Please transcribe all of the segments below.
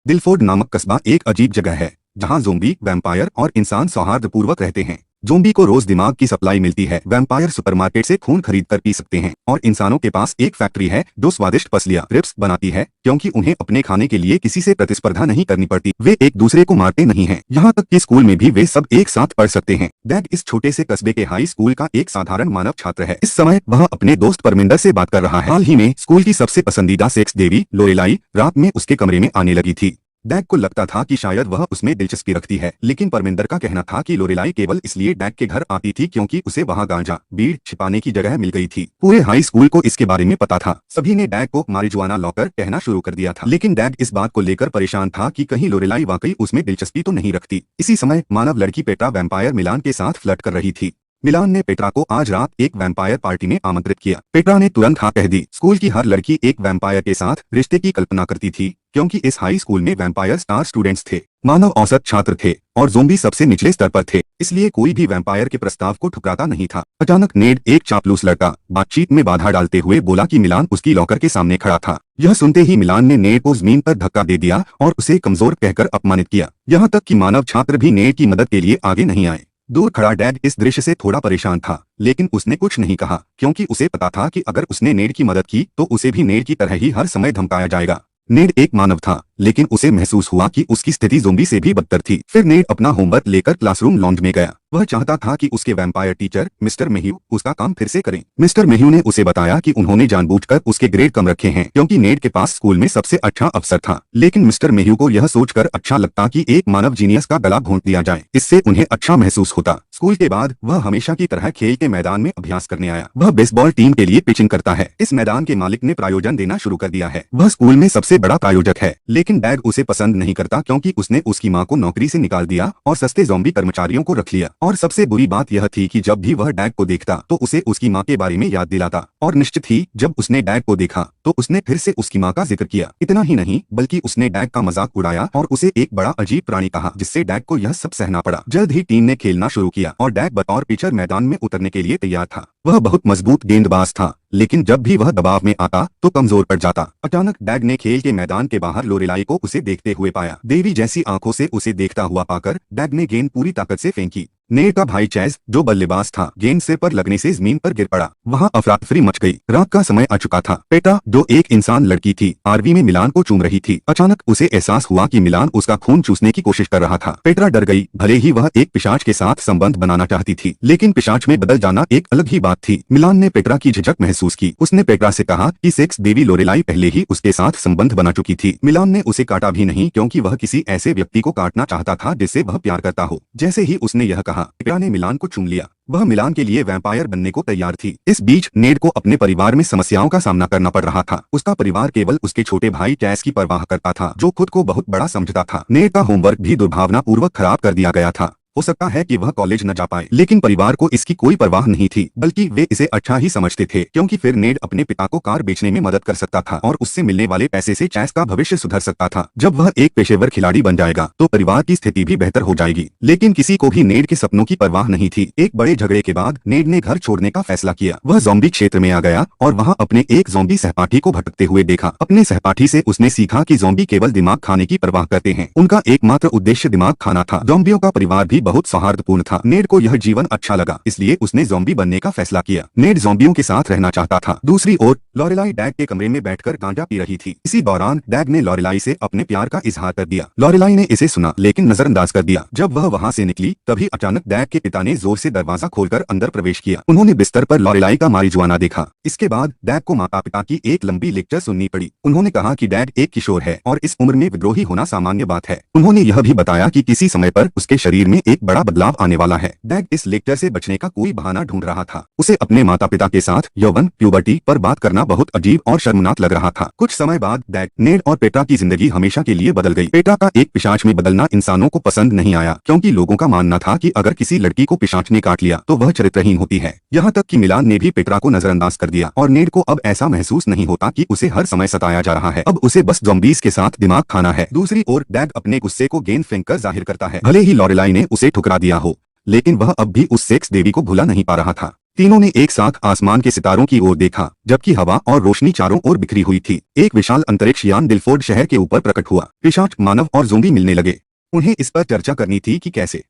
दिलफोर्ड नामक कस्बा एक अजीब जगह है जहां ज़ोंबी, वैम्पायर और इंसान सौहार्दपूर्वक रहते हैं। ज़ोंबी को रोज दिमाग की सप्लाई मिलती है, वैम्पायर सुपरमार्केट से खून खरीद कर पी सकते हैं और इंसानों के पास एक फैक्ट्री है जो स्वादिष्ट पसलियां रिब्स बनाती है, क्योंकि उन्हें अपने खाने के लिए किसी से प्रतिस्पर्धा नहीं करनी पड़ती। वे एक दूसरे को मारते नहीं हैं, यहाँ तक कि स्कूल में भी वे सब एक साथ पढ़ सकते हैं। डैग इस छोटे से कस्बे के हाई स्कूल का एक साधारण मानव छात्र है। इस समय वह अपने दोस्त परमिंदर से बात कर रहा है। हाल ही में स्कूल की सबसे पसंदीदा सेक्स देवी लोरेलाई रात में उसके कमरे में आने लगी थी। डैग को लगता था कि शायद वह उसमें दिलचस्पी रखती है, लेकिन परमिंदर का कहना था कि लोरेलाई केवल इसलिए डैग के घर आती थी क्योंकि उसे वहां गांजा बीड़ छिपाने की जगह मिल गई थी। पूरे हाई स्कूल को इसके बारे में पता था। सभी ने डैग को मारिजुआना लॉकर कहना शुरू कर दिया था, लेकिन डैग इस बात को लेकर परेशान था कि कहीं लोरेलाई वाकई उसमें दिलचस्पी तो नहीं रखती। इसी समय मानव लड़की पेट्रा वैम्पायर मिलान के साथ फ्लर्ट कर रही थी। मिलान ने पेट्रा को आज रात एक वैम्पायर पार्टी में आमंत्रित किया। पेट्रा ने तुरंत हाँ कह दी। स्कूल की हर लड़की एक वैम्पायर के साथ रिश्ते की कल्पना करती थी, क्योंकि इस हाई स्कूल में वैम्पायर स्टार स्टूडेंट्स थे, मानव औसत छात्र थे और ज़ोंबी सबसे निचले स्तर पर थे, इसलिए कोई भी वैम्पायर के प्रस्ताव को ठुकराता नहीं था। अचानक नेड, एक चापलूस लड़का, बातचीत में बाधा डालते हुए बोला कि मिलान उसकी लॉकर के सामने खड़ा था। यह सुनते ही मिलान ने नेड को जमीन पर धक्का दे दिया और उसे कमजोर कहकर अपमानित किया। यहाँ तक कि मानव छात्र भी नेड की मदद के लिए आगे नहीं आए। दूर खड़ा डैग इस दृश्य से थोड़ा परेशान था, लेकिन उसने कुछ नहीं कहा, क्योंकि उसे पता था कि अगर उसने नेड की मदद की तो उसे भी नेड की तरह ही हर समय धमकाया जाएगा। नेड एक मानव था, लेकिन उसे महसूस हुआ कि उसकी स्थिति ज़ोंबी से भी बदतर थी। फिर नेड अपना होमवर्क लेकर क्लासरूम लॉन्ज में गया। वह चाहता था कि उसके वैम्पायर टीचर मिस्टर मेह्यू उसका काम फिर से करें। मिस्टर मेह्यू ने उसे बताया कि उन्होंने जानबूझकर उसके ग्रेड कम रखे हैं, क्योंकि नेड के पास स्कूल में सबसे अच्छा अफसर था। लेकिन मिस्टर मेह्यू को यह सोचकर अच्छा लगता कि एक मानव जीनियस का गला घोंट दिया जाए, इससे उन्हें अच्छा महसूस होता। स्कूल के बाद वह हमेशा की तरह खेल के मैदान में अभ्यास करने आया। वह बेसबॉल टीम के लिए पिचिंग करता है। इस मैदान के मालिक ने प्रायोजन देना शुरू कर दिया है। वह स्कूल में सबसे बड़ा प्रायोजक है, लेकिन डैग उसे पसंद नहीं करता, क्योंकि उसने उसकी माँ को नौकरी से निकाल दिया और सस्ते ज़ॉम्बी कर्मचारियों को रख लिया। और सबसे बुरी बात यह थी कि जब भी वह डैग को देखता तो उसे उसकी माँ के बारे में याद दिलाता। और निश्चित ही जब उसने डैग को देखा तो उसने फिर से उसकी माँ का जिक्र किया। इतना ही नहीं, बल्कि उसने डैग का मजाक उड़ाया और उसे एक बड़ा अजीब प्राणी कहा, जिससे डैग को यह सब सहना पड़ा। जल्द ही टीम ने खेलना शुरू किया और डैग बतौर पिचर मैदान में उतरने के लिए तैयार था। वह बहुत मजबूत गेंदबाज था, लेकिन जब भी वह दबाव में आता तो कमजोर पड़ जाता। अचानक डैग ने खेल के मैदान के बाहर लोरेलाई को उसे देखते हुए पाया। देवी जैसी आंखों से उसे देखता हुआ पाकर डैग ने गेंद पूरी ताकत से फेंकी। नेड का भाई चैज, जो बल्लेबाज था, गेंद सिर पर लगने से जमीन पर गिर पड़ा। वहां अफरा-तफरी मच गई। रात का समय आ चुका था। पेट्रा, जो एक इंसान लड़की थी, आरवी में मिलान को चूम रही थी। अचानक उसे एहसास हुआ कि मिलान उसका खून चूसने की कोशिश कर रहा था। पेट्रा डर गई। भले ही वह एक पिशाच के साथ संबंध बनाना चाहती थी, लेकिन पिशाच में बदल जाना एक अलग ही बात थी। मिलान ने पेट्रा की झिझक महसूस की। उसने पेट्रा से कहा कि सेक्स देवी लोरेलाई पहले ही उसके साथ संबंध बना चुकी थी। मिलान ने उसे काटा भी नहीं, क्योंकि वह किसी ऐसे व्यक्ति को काटना चाहता था जिससे वह प्यार करता हो। जैसे ही उसने यह कहा, पेट्रा ने मिलान को चूम लिया। वह मिलान के लिए वैम्पायर बनने को तैयार थी। इस बीच नेड को अपने परिवार में समस्याओं का सामना करना पड़ रहा था। उसका परिवार केवल उसके छोटे भाई चैस की परवाह करता था, जो खुद को बहुत बड़ा समझता था। नेड का होमवर्क भी दुर्भावनापूर्वक खराब कर दिया गया था। हो सकता है कि वह कॉलेज न जा पाए, लेकिन परिवार को इसकी कोई परवाह नहीं थी, बल्कि वे इसे अच्छा ही समझते थे, क्योंकि फिर नेड अपने पिता को कार बेचने में मदद कर सकता था और उससे मिलने वाले पैसे से चैस का भविष्य सुधर सकता था। जब वह एक पेशेवर खिलाड़ी बन जाएगा तो परिवार की स्थिति भी बेहतर हो जाएगी। लेकिन किसी को भी नेड के सपनों की परवाह नहीं थी। एक बड़े झगड़े के बाद नेड ने घर छोड़ने का फैसला किया। वह ज़ॉम्बी क्षेत्र में आ गया और वहाँ अपने एक ज़ॉम्बी सहपाठी को भटकते हुए देखा। अपने सहपाठी से उसने सीखा कि ज़ॉम्बी केवल दिमाग खाने की परवाह करते हैं। उनका एकमात्र उद्देश्य दिमाग खाना था। ज़ॉम्बियों का परिवार भी बहुत सौहार्दपूर्ण था। नेड को यह जीवन अच्छा लगा, इसलिए उसने ज़ॉम्बी बनने का फैसला किया। नेड ज़ॉम्बियों के साथ रहना चाहता था। दूसरी ओर लोरेलाई डैग के कमरे में बैठकर गांजा पी रही थी। इसी दौरान डैग ने लोरेलाई से अपने प्यार का इजहार कर दिया। लोरेलाई ने इसे सुना, लेकिन नजरअंदाज कर दिया। जब वह वहां से निकली, तभी अचानक डैग के पिता ने जोर से दरवाजा खोलकर अंदर प्रवेश किया। उन्होंने बिस्तर पर लोरेलाई का मारिजुआना देखा। इसके बाद डैग को माता पिता की एक लंबी लेक्चर सुननी पड़ी। उन्होंने कहा कि डैग एक किशोर है और इस उम्र में विद्रोही होना सामान्य बात है। उन्होंने यह भी बताया कि किसी समय पर उसके शरीर में एक बड़ा बदलाव आने वाला है। डैग इस लेक्चर से बचने का कोई बहाना ढूंढ रहा था। उसे अपने माता पिता के साथ यौवन, प्यूबर्टी पर बात करना बहुत अजीब और शर्मनाक लग रहा था। कुछ समय बाद डैग, नेड और पेट्रा की जिंदगी हमेशा के लिए बदल गई। पेट्रा का एक पिशाच में बदलना इंसानों को पसंद नहीं आया, क्योंकि लोगों का मानना था कि अगर किसी लड़की को पिशाच ने काट लिया तो वह चरित्रहीन होती है। यहाँ तक कि मिलान ने भी पेट्रा को नजरअंदाज कर दिया और नेड को अब ऐसा महसूस नहीं होता कि उसे हर समय सताया जा रहा है। अब उसे बस ज़ॉम्बीज़ के साथ दिमाग खाना है। दूसरी ओर डैग अपने गुस्से को गेंद फेंककर जाहिर करता है। भले ही लोरेलाई ने उसे ठुकरा दिया हो, लेकिन वह अब भी उस सेक्स देवी को भुला नहीं पा रहा था। तीनों ने एक साथ आसमान के सितारों की ओर देखा, जबकि हवा और रोशनी चारों ओर बिखरी हुई थी। एक विशाल अंतरिक्ष यान डिलफोर्ड शहर के ऊपर प्रकट हुआ। पिशाच, मानव और ज़ोंबी मिलने लगे। उन्हें इस पर चर्चा करनी थी कि कैसे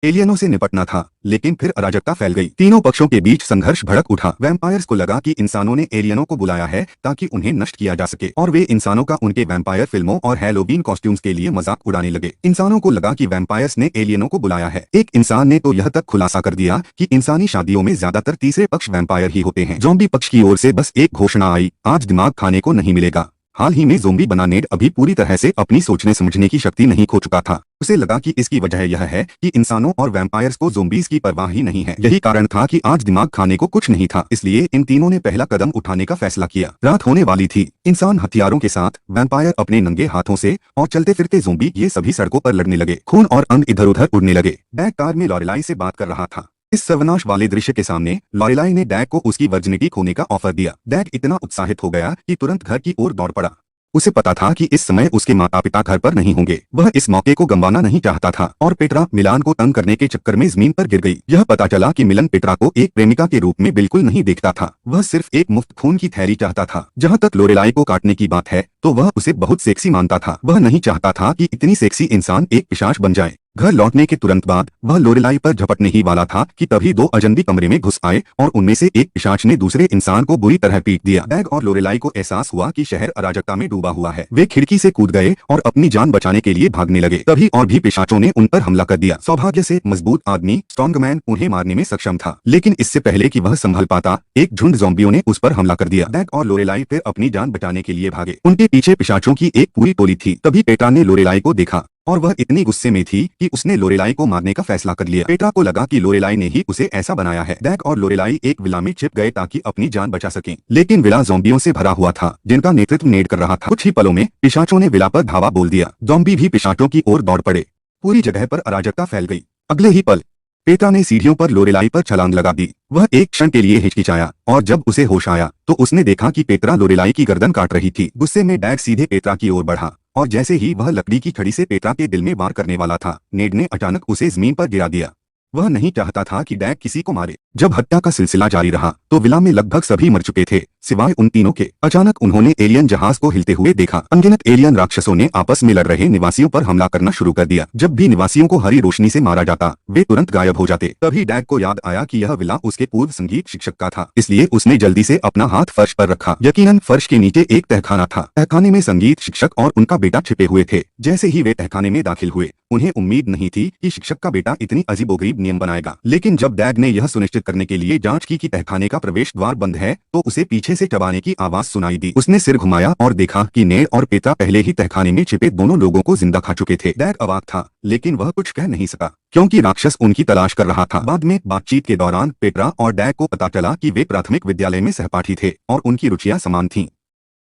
एलियनों से निपटना था, लेकिन फिर अराजकता फैल गई। तीनों पक्षों के बीच संघर्ष भड़क उठा। वैम्पायर्स को लगा कि इंसानों ने एलियनों को बुलाया है ताकि उन्हें नष्ट किया जा सके, और वे इंसानों का उनके वैम्पायर फिल्मों और हैलोवीन कॉस्ट्यूम्स के लिए मजाक उड़ाने लगे। इंसानों को लगा कि वैम्पायर्स ने एलियनों को बुलाया है। एक इंसान ने तो यह तक खुलासा कर दिया कि इंसानी शादियों में ज्यादातर तीसरे पक्ष वैम्पायर ही होते हैं। ज़ॉम्बी पक्ष की ओर से बस एक घोषणा आई, आज दिमाग खाने को नहीं मिलेगा। हाल ही में ज़ोंबी बना नेड अभी पूरी तरह से अपनी सोचने समझने की शक्ति नहीं खो चुका था। उसे लगा कि इसकी वजह यह है कि इंसानों और वैम्पायर्स को ज़ोंबीज की परवाह ही नहीं है। यही कारण था कि आज दिमाग खाने को कुछ नहीं था। इसलिए इन तीनों ने पहला कदम उठाने का फैसला किया। रात होने वाली थी। इंसान हथियारों के साथ, वैम्पायर अपने नंगे हाथों से, और चलते फिरते ज़ोंबी ये सभी सड़कों पर लड़ने लगे। खून और अंग इधर उधर उड़ने लगे। डैग कार में लॉरेलाई से बात कर रहा था। इस सर्वनाश वाले दृश्य के सामने लॉरेलाई ने डैग को उसकी वर्जिनिटी खोने का ऑफर दिया। डैग इतना उत्साहित हो गया कि तुरंत घर की ओर दौड़ पड़ा। उसे पता था कि इस समय उसके माता पिता घर पर नहीं होंगे। वह इस मौके को गंवाना नहीं चाहता था, और पेट्रा मिलान को तंग करने के चक्कर में जमीन पर गिर गई। यह पता चला कि मिलन पेट्रा को एक प्रेमिका के रूप में बिल्कुल नहीं देखता था। वह सिर्फ एक मुफ्त खून की थैली चाहता था। जहाँ तक लोरेलाई को काटने की बात है, तो वह उसे बहुत सेक्सी मानता था। वह नहीं चाहता था कि इतनी सेक्सी इंसान एक पिशाच बन जाए। घर लौटने के तुरंत बाद वह लोरेलाई पर झपटने ही वाला था कि तभी दो अजनबी कमरे में घुस आए, और उनमें से एक पिशाच ने दूसरे इंसान को बुरी तरह पीट दिया। डैग और लोरेलाई को एहसास हुआ कि शहर अराजकता में डूबा हुआ है। वे खिड़की से कूद गए और अपनी जान बचाने के लिए भागने लगे। तभी और भी पिशाचों ने उन पर हमला कर दिया। सौभाग्य से मजबूत आदमी स्ट्रॉन्गमैन उन्हें मारने में सक्षम था, लेकिन इससे पहले कि वह संभल पाता, एक झुंड ज़ॉम्बियों ने उस पर हमला कर दिया। डैग और लोरेलाई फिर अपनी जान बचाने के लिए भागे। उनके पीछे पिशाचों की एक पूरी टोली थी। तभी पेट्रा ने लोरेलाई को देखा, और वह इतनी गुस्से में थी कि उसने लोरेलाई को मारने का फैसला कर लिया। पेट्रा को लगा कि लोरेलाई ने ही उसे ऐसा बनाया है। डैग और लोरेलाई एक विला में छिप गए ताकि अपनी जान बचा सकें, लेकिन विला ज़ॉम्बियों से भरा हुआ था, जिनका नेतृत्व नेड कर रहा था। कुछ ही पलों में पिशाचों ने विला पर धावा बोल दिया। ज़ॉम्बी भी पिशाचों की ओर दौड़ पड़े। पूरी जगह पर अराजकता फैल गई। अगले ही पल पेट्रा ने सीढ़ियों पर लोरेलाई पर छलांग लगा दी। वह एक क्षण के लिए हिचकिचाया, और जब उसे होश आया तो उसने देखा कि पेट्रा लोरेलाई की गर्दन काट रही थी। गुस्से में डैग सीधे पेट्रा की ओर बढ़ा, और जैसे ही वह लकड़ी की छड़ी से पेट्रा के दिल में वार करने वाला था, नेड ने अचानक उसे जमीन पर गिरा दिया। वह नहीं चाहता था कि डैग किसी को मारे। जब हत्या का सिलसिला जारी रहा तो विला में लगभग सभी मर चुके थे, सिवाय उन तीनों के। अचानक उन्होंने एलियन जहाज को हिलते हुए देखा। अनगिनत एलियन राक्षसों ने आपस में लड़ रहे निवासियों पर हमला करना शुरू कर दिया। जब भी निवासियों को हरी रोशनी से मारा जाता, वे तुरंत गायब हो जाते। तभी डैग को याद आया कि यह विला उसके पूर्व संगीत शिक्षक का था, इसलिए उसने जल्दी से अपना हाथ फर्श पर रखा। यकीनन फर्श के नीचे एक तहखाना था। तहखाने में संगीत शिक्षक और उनका बेटा छिपे हुए थे। जैसे ही वे तहखाने में दाखिल हुए, उन्हें उम्मीद नहीं थी कि शिक्षक का बेटा इतनी अजीबोगरीब नियम बनाएगा। लेकिन जब डैग ने यह सुनिश्चित करने के लिए जांच की कि तहखाने का प्रवेश द्वार बंद है, तो उसे पीछे से चबाने की आवाज सुनाई दी। उसने सिर घुमाया और देखा कि नेड और पेट्रा पहले ही तहखाने में छिपे दोनों लोगों को जिंदा खा चुके थे। डैग अवाक था, लेकिन वह कुछ कह नहीं सका, क्योंकि राक्षस उनकी तलाश कर रहा था। बाद में बातचीत के दौरान पेट्रा और डैग को पता चला कि वे प्राथमिक विद्यालय में सहपाठी थे और उनकी रुचियां समान थीं।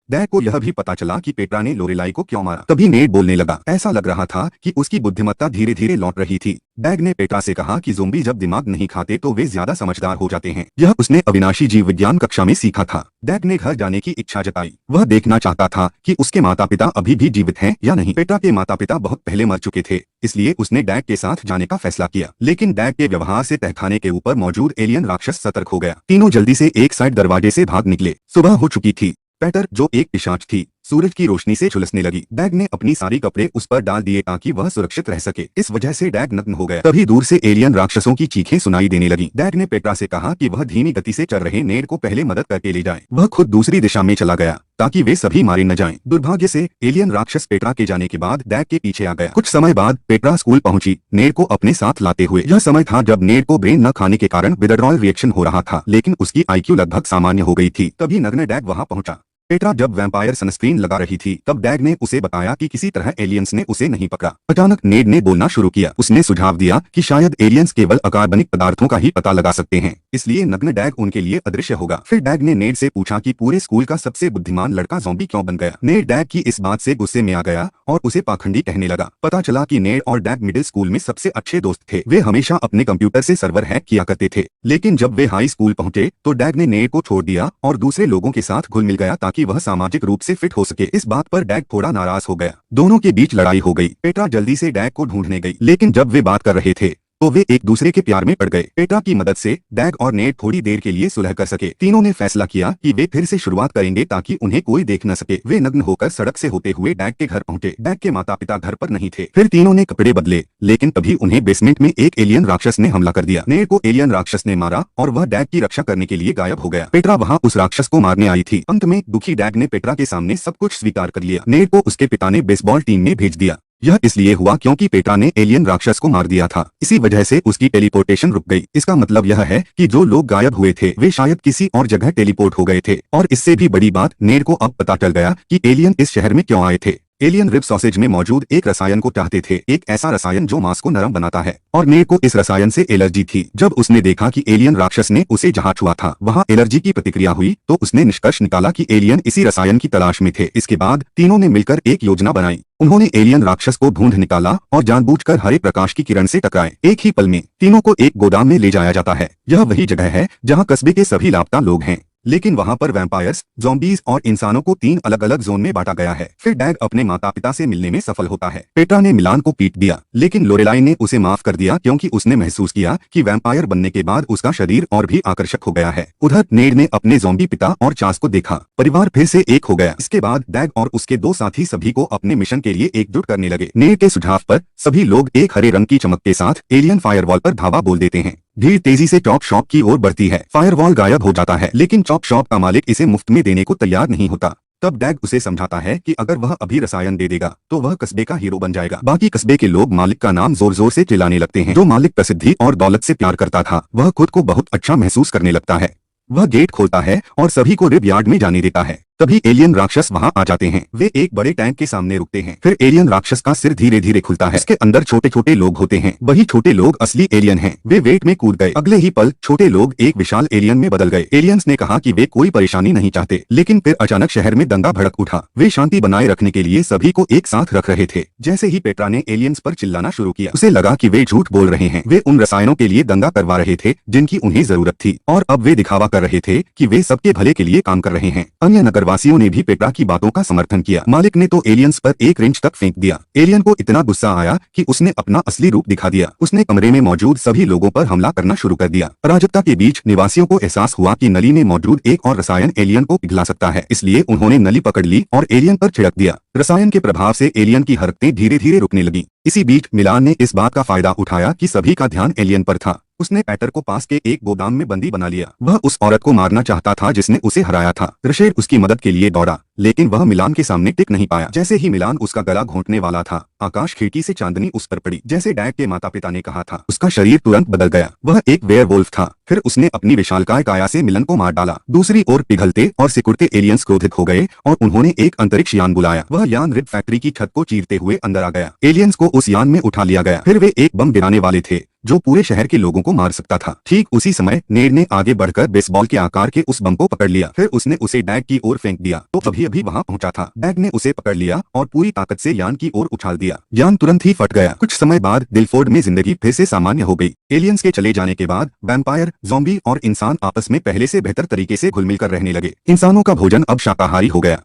डैग को यह भी पता चला कि पेट्रा ने लोरेलाई को क्यों मारा। तभी नेड बोलने लगा। ऐसा लग रहा था कि उसकी बुद्धिमत्ता धीरे धीरे लौट रही थी। डैग ने पेट्रा से कहा कि ज़ोंबी जब दिमाग नहीं खाते तो वे ज्यादा समझदार हो जाते हैं। यह उसने अविनाशी जीव विज्ञान कक्षा में सीखा था। डैग ने घर जाने की इच्छा जताई। वह देखना चाहता था कि उसके माता पिता अभी भी जीवित हैं या नहीं। पेट्रा के माता पिता बहुत पहले मर चुके थे, इसलिए उसने डैग के साथ जाने का फैसला किया। लेकिन डैग के व्यवहार से तहखाने के ऊपर मौजूद एलियन राक्षस सतर्क हो गया। तीनों जल्दी से एक साइड दरवाजे से भाग निकले। सुबह हो चुकी थी। पेटर, जो एक पिशाच थी, सूरज की रोशनी से झुलसने लगी। डैग ने अपनी सारी कपड़े उस पर डाल दिए ताकि वह सुरक्षित रह सके। इस वजह से डैग नग्न हो गया। तभी दूर से एलियन राक्षसों की चीखें सुनाई देने लगी। डैग ने पेट्रा से कहा कि वह धीमी गति से चल रहे नेड को पहले मदद करके ले जाए। वह खुद दूसरी दिशा में चला गया ताकि वे सभी मारे न जाएं। दुर्भाग्य से एलियन राक्षस पेट्रा के जाने के बाद डैग के पीछे आ गया। कुछ समय बाद पेट्रा स्कूल पहुंची, नेड को अपने साथ लाते हुए। यह समय था जब नेड को ब्रेन न खाने के कारण विथड्रॉल रिएक्शन हो रहा था, लेकिन उसकी IQ लगभग सामान्य हो गई थी। तभी नग्न डैग वहां पहुंचा। पेट्रा जब वैम्पायर सनस्क्रीन लगा रही थी, तब डैग ने उसे बताया कि किसी तरह एलियंस ने उसे नहीं पकड़ा। अचानक नेड ने बोलना शुरू किया। उसने सुझाव दिया कि शायद एलियंस केवल अकार्बनिक पदार्थों का ही पता लगा सकते हैं, इसलिए नग्न डैग उनके लिए अदृश्य होगा। फिर डैग ने नेड से पूछा कि पूरे स्कूल का सबसे बुद्धिमान लड़का ज़ॉम्बी क्यों बन गया। नेड डैग की इस बात से गुस्से में आ गया और उसे पाखंडी कहने लगा। पता चला कि नेड और डैग मिडिल स्कूल में सबसे अच्छे दोस्त थे। वे हमेशा अपने कंप्यूटर से सर्वर हैक किया करते थे। लेकिन जब वे हाई स्कूल पहुंचे तो डैग ने नेड को छोड़ दिया और दूसरे लोगों के साथ घुल मिल गया ताकि वह सामाजिक रूप से फिट हो सके। इस बात पर डैग थोड़ा नाराज हो गया। दोनों के बीच लड़ाई हो गई। पेट्रा जल्दी से डैग को ढूंढने गई, लेकिन जब वे बात कर रहे थे तो वे एक दूसरे के प्यार में पड़ गए। पेट्रा की मदद से डैग और नेड थोड़ी देर के लिए सुलह कर सके। तीनों ने फैसला किया कि वे फिर से शुरुआत करेंगे ताकि उन्हें कोई देख न सके। वे नग्न होकर सड़क से होते हुए डैग के घर पहुंचे। डैग के माता पिता घर पर नहीं थे। फिर तीनों ने कपड़े बदले, लेकिन तभी उन्हें बेसमेंट में एक एलियन राक्षस ने हमला कर दिया। नेड को एलियन राक्षस ने मारा और वह डैग की रक्षा करने के लिए गायब हो गया। पेट्रा वहां उस राक्षस को मारने आई थी। अंत में दुखी डैग ने पेट्रा के सामने सब कुछ स्वीकार कर लिया। नेड को उसके पिता ने बेसबॉल टीम में भेज दिया। यह इसलिए हुआ क्योंकि पेट्रा ने एलियन राक्षस को मार दिया था। इसी वजह से उसकी टेलीपोर्टेशन रुक गई। इसका मतलब यह है कि जो लोग गायब हुए थे वे शायद किसी और जगह टेलीपोर्ट हो गए थे। और इससे भी बड़ी बात, नेड को अब पता चल गया कि एलियन इस शहर में क्यों आए थे। एलियन रिब सॉसेज में मौजूद एक रसायन को चाहते थे, एक ऐसा रसायन जो मांस को नरम बनाता है, और नेड को इस रसायन से एलर्जी थी। जब उसने देखा कि एलियन राक्षस ने उसे जहां छुआ था वहां एलर्जी की प्रतिक्रिया हुई, तो उसने निष्कर्ष निकाला कि एलियन इसी रसायन की तलाश में थे। इसके बाद तीनों ने मिलकर एक योजना बनाई। उन्होंने एलियन राक्षस को ढूंढ निकाला और जानबूझकर हरे प्रकाश की किरण से टकराए। एक ही पल में तीनों को एक गोदाम में ले जाया जाता है। यह वही जगह है जहाँ कस्बे के सभी लापता लोग हैं, लेकिन वहां पर वैम्पायर्स, ज़ॉम्बीज और इंसानों को 3 अलग-अलग जोन में बांटा गया है। फिर डैग अपने माता पिता से मिलने में सफल होता है। पेट्रा ने मिलान को पीट दिया, लेकिन लोरेलाई ने उसे माफ कर दिया क्योंकि उसने महसूस किया कि वैम्पायर बनने के बाद उसका शरीर और भी आकर्षक हो गया है। उधर नेड ने अपने ज़ॉम्बी पिता और चास को देखा। परिवार फिर से एक हो गया। इसके बाद डैग और उसके 2 साथी सभी को अपने मिशन के लिए एकजुट करने लगे। नेड के सुझाव पर सभी लोग एक हरे रंग की चमक के साथ एलियन फायरवॉल पर धावा बोल देते हैं। भीड़ तेजी से चॉप शॉप की ओर बढ़ती है। फायरवॉल गायब हो जाता है, लेकिन चॉप शॉप का मालिक इसे मुफ्त में देने को तैयार नहीं होता। तब डैग उसे समझाता है कि अगर वह अभी रसायन दे देगा तो वह कस्बे का हीरो बन जाएगा। बाकी कस्बे के लोग मालिक का नाम जोर जोर से चिल्लाने लगते हैं। जो मालिक प्रसिद्धि और दौलत से प्यार करता था वह खुद को बहुत अच्छा महसूस करने लगता है। वह गेट खोलता है और सभी को रिब यार्ड में जाने देता है। तभी एलियन राक्षस वहां आ जाते हैं। वे एक बड़े टैंक के सामने रुकते हैं। फिर एलियन राक्षस का सिर धीरे धीरे खुलता है। इसके अंदर छोटे छोटे लोग होते हैं। वही छोटे लोग असली एलियन हैं। वे वेट में कूद गए। अगले ही पल छोटे लोग एक विशाल एलियन में बदल गए। एलियंस ने कहा कि वे कोई परेशानी नहीं चाहते, लेकिन फिर अचानक शहर में दंगा भड़क उठा। वे शांति बनाए रखने के लिए सभी को एक साथ रख रहे थे। जैसे ही पेट्रा ने एलियंस पर चिल्लाना शुरू किया, उसे लगा कि वे झूठ बोल रहे हैं। वे उन रसायनों के लिए दंगा करवा रहे थे जिनकी उन्हें जरूरत थी, और अब वे दिखावा कर रहे थे कि वे सबके भले के लिए काम कर रहे हैं। अन्य नगरवासियों ने भी पेट्रा की बातों का समर्थन किया। मालिक ने तो एलियंस पर एक रिंच तक फेंक दिया। एलियन को इतना गुस्सा आया कि उसने अपना असली रूप दिखा दिया। उसने कमरे में मौजूद सभी लोगों पर हमला करना शुरू कर दिया। अराजकता के बीच निवासियों को एहसास हुआ कि नली में मौजूद एक और रसायन एलियन को पिघला सकता है, इसलिए उन्होंने नली पकड़ ली और एलियन पर छिड़क दिया। रसायन के प्रभाव से एलियन की हरकतें धीरे धीरे रुकने लगी। इसी बीच मिलान ने इस बात का फायदा उठाया कि सभी का ध्यान एलियन पर था। उसने पैटर को पास के एक गोदाम में बंदी बना लिया। वह उस औरत को मारना चाहता था जिसने उसे हराया था। रशेड उसकी मदद के लिए दौड़ा, लेकिन वह मिलान के सामने टिक नहीं पाया। जैसे ही मिलान उसका गला घोंटने वाला था, आकाश खिड़की से चांदनी उस पर पड़ी। जैसे डैग के माता पिता ने कहा था, उसका शरीर तुरंत बदल गया। वह एक वेयरवुल्फ था। फिर उसने अपनी विशालकाय काया से मिलन को मार डाला। दूसरी ओर पिघलते और सिकुड़ते एलियंस क्रोधित हो गए और उन्होंने एक अंतरिक्ष यान बुलाया। वह यान रिब फैक्ट्री की छत को चीरते हुए अंदर आ गया। एलियंस को उस यान में उठा लिया गया। फिर वे एक बम गिराने वाले थे जो पूरे शहर के लोगों को मार सकता था। ठीक उसी समय नेड ने आगे बढ़कर बेसबॉल के आकार के उस बम को पकड़ लिया। फिर उसने उसे डैग की ओर फेंक दिया तो अभी अभी वहां पहुंचा था। डैग ने उसे पकड़ लिया और पूरी ताकत से यान की ओर उछाल दिया। यान तुरंत ही फट गया। कुछ समय बाद दिलफोर्ड में जिंदगी फिर से सामान्य हो गई। एलियंस के चले जाने के बाद वैम्पायर, ज़ॉम्बी और इंसान आपस में पहले से बेहतर तरीके से घुल मिल कर रहने लगे। इंसानों का भोजन अब शाकाहारी हो गया।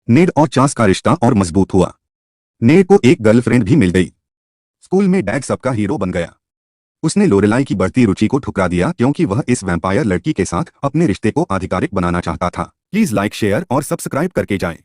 नेड और चास का रिश्ता और मजबूत हुआ। नेड को एक गर्लफ्रेंड भी मिल गई। स्कूल में डैग सबका हीरो बन गया। उसने लोरेलाई की बढ़ती रुचि को ठुकरा दिया क्योंकि वह इस वैम्पायर लड़की के साथ अपने रिश्ते को आधिकारिक बनाना चाहता था। प्लीज लाइक, शेयर और सब्सक्राइब करके जाएं।